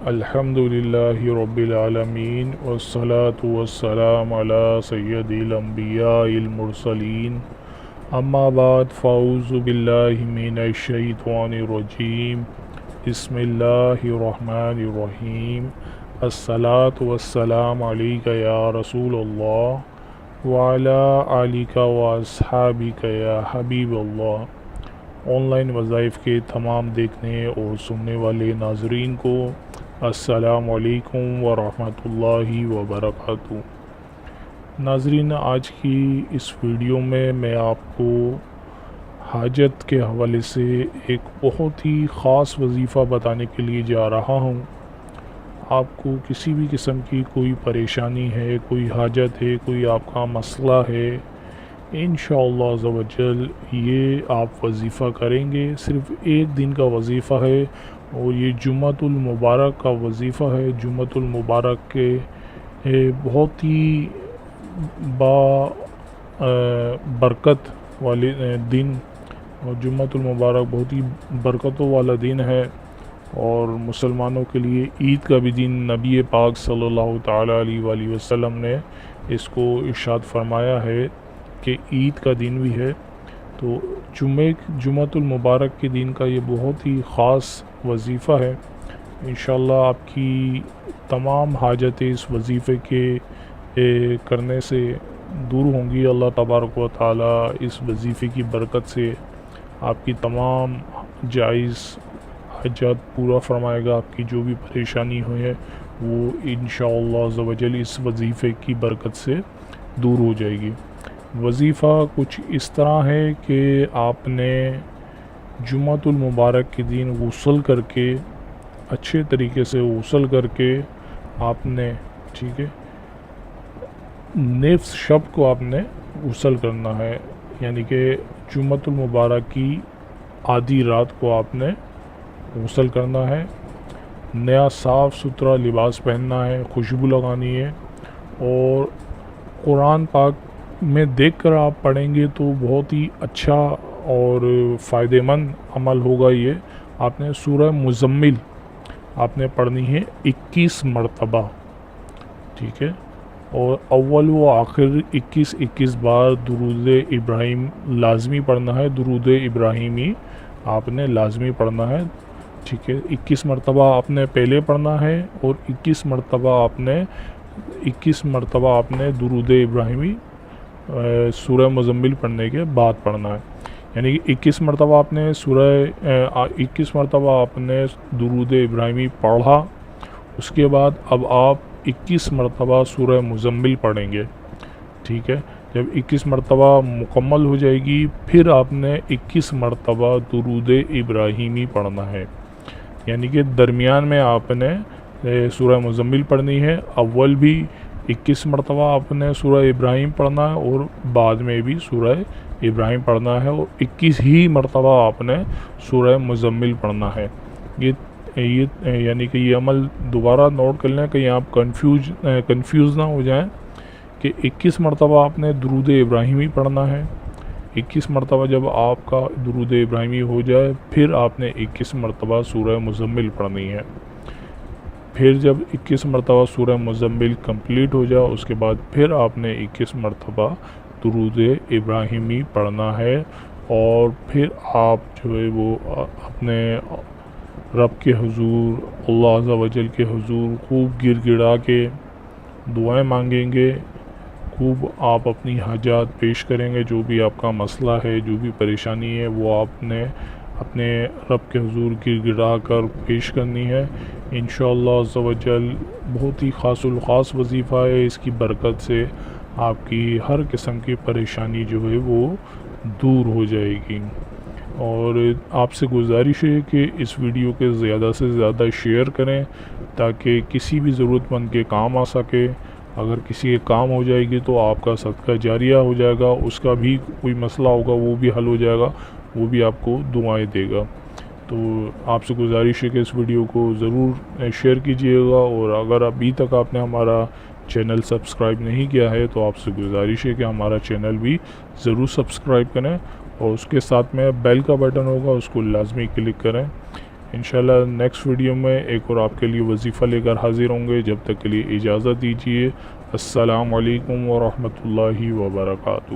الحمدللہ رب العالمین والصلاة والسلام علی سید الانبیاء المرسلین اما بعد فاعوذ باللہ من الشیطان الرجیم بسم اللہ الرحمن الرحیم الصلاة والسلام علیک یا رسول اللہ وعلی آلک واصحابک یا حبیب اللہ۔ آن لائن وظائف کے تمام دیکھنے اور سننے والے ناظرین کو السلام علیکم ورحمۃ اللہ وبرکاتہ۔ ناظرین، آج کی اس ویڈیو میں آپ کو حاجت کے حوالے سے ایک بہت ہی خاص وظیفہ بتانے کے لیے جا رہا ہوں۔ آپ کو کسی بھی قسم کی کوئی پریشانی ہے، کوئی حاجت ہے، کوئی آپ کا مسئلہ ہے، انشاءاللہ عز و جل یہ آپ وظیفہ کریں گے۔ صرف ایک دن کا وظیفہ ہے اور یہ جمعۃ المبارک کا وظیفہ ہے۔ جمعۃ المبارک کے بہت ہی برکت والے دن، اور جمعۃ المبارک بہت ہی برکتوں والا دن ہے، اور مسلمانوں کے لیے عید کا بھی دن نبی پاک صلی اللہ تعالیٰ علیہ وآلہ وسلم نے اس کو ارشاد فرمایا ہے کہ عید کا دن بھی ہے۔ تو جمعۃ المبارک کے دن کا یہ بہت ہی خاص وظیفہ ہے۔ انشاءاللہ آپ کی تمام حاجتیں اس وظیفے کے کرنے سے دور ہوں گی۔ اللہ تبارک و تعالیٰ اس وظیفے کی برکت سے آپ کی تمام جائز حاجات پورا فرمائے گا۔ آپ کی جو بھی پریشانی ہوئی ہے وہ انشاءاللہ عز و جل اس وظیفے کی برکت سے دور ہو جائے گی۔ وظیفہ کچھ اس طرح ہے کہ آپ نے جمعۃ المبارک کے دن غسل کر کے، اچھے طریقے سے غسل کر کے، آپ نے نصف شب کو آپ نے غسل کرنا ہے، یعنی کہ جمعۃ المبارک کی آدھی رات کو آپ نے غسل کرنا ہے، نیا صاف ستھرا لباس پہننا ہے، خوشبو لگانی ہے، اور قرآن پاک میں دیکھ کر آپ پڑھیں گے تو بہت ہی اچھا اور فائدہ مند عمل ہوگا۔ یہ آپ نے سورہ مزمل آپ نے پڑھنی ہے 21 مرتبہ، ٹھیک ہے، اور اول و آخر 21 بار درود ابراہیم لازمی پڑھنا ہے۔ درود ابراہیمی آپ نے لازمی پڑھنا ہے، ٹھیک ہے۔ 21 مرتبہ آپ نے پہلے پڑھنا ہے، اور 21 مرتبہ آپ نے درود ابراہیمی سورہ مزمل پڑھنے کے بعد پڑھنا ہے، یعنی کہ 21 مرتبہ آپ نے درود ابراہیمی پڑھا، اس کے بعد اب آپ 21 مرتبہ سورہ مزمل پڑھیں گے، ٹھیک ہے۔ جب 21 مرتبہ مکمل ہو جائے گی، پھر آپ نے 21 مرتبہ درود ابراہیمی پڑھنا ہے، یعنی کہ درمیان میں آپ نے سورہ مزمل پڑھنی ہے۔ اول بھی 21 مرتبہ آپ نے سورہ ابراہیم پڑھنا ہے، اور بعد میں بھی سورہ ابراہیم پڑھنا ہے، اور 21 ہی مرتبہ آپ نے سورہ مزمل پڑھنا ہے۔ یعنی کہ یہ عمل دوبارہ نوٹ کر لیں، کہیں آپ کنفیوز نہ ہو جائیں، کہ 21 مرتبہ آپ نے درود ابراہیمی پڑھنا ہے۔ 21 مرتبہ جب آپ کا درود ابراہیمی ہو جائے، پھر آپ نے 21 مرتبہ سورہ مزمل پڑھنی ہے۔ پھر جب 21 مرتبہ سورہ مزمل کمپلیٹ ہو جائے، اس کے بعد پھر آپ نے 21 مرتبہ درود ابراہیمی پڑھنا ہے، اور پھر آپ جو ہے وہ اپنے رب کے حضور، اللہ عز و جل کے حضور خوب گر گڑا کے دعائیں مانگیں گے، خوب آپ اپنی حاجات پیش کریں گے، جو بھی آپ کا مسئلہ ہے، جو بھی پریشانی ہے، وہ آپ نے اپنے رب کے حضور گر گڑا کر پیش کرنی ہے۔ انشاءاللہ عز و جل بہت ہی خاص الخاص وظیفہ ہے، اس کی برکت سے آپ کی ہر قسم کی پریشانی جو ہے وہ دور ہو جائے گی۔ اور آپ سے گزارش ہے کہ اس ویڈیو کے زیادہ سے زیادہ شیئر کریں، تاکہ کسی بھی ضرورت مند کے کام آ سکے۔ اگر کسی کے کام ہو جائے گی تو آپ کا صدقہ جاریہ ہو جائے گا، اس کا بھی کوئی مسئلہ ہوگا وہ بھی حل ہو جائے گا، وہ بھی آپ کو دعائیں دے گا۔ تو آپ سے گزارش ہے کہ اس ویڈیو کو ضرور شیئر کیجئے گا، اور اگر ابھی تک آپ نے ہمارا چینل سبسکرائب نہیں کیا ہے تو آپ سے گزارش ہے کہ ہمارا چینل بھی ضرور سبسکرائب کریں، اور اس کے ساتھ میں بیل کا بٹن ہوگا، اس کو لازمی کلک کریں۔ انشاءاللہ نیکسٹ ویڈیو میں ایک اور آپ کے لیے وظیفہ لے کر حاضر ہوں گے. جب تک کے لیے اجازت دیجیے. السلام علیکم ورحمۃ اللہ وبرکاتہ.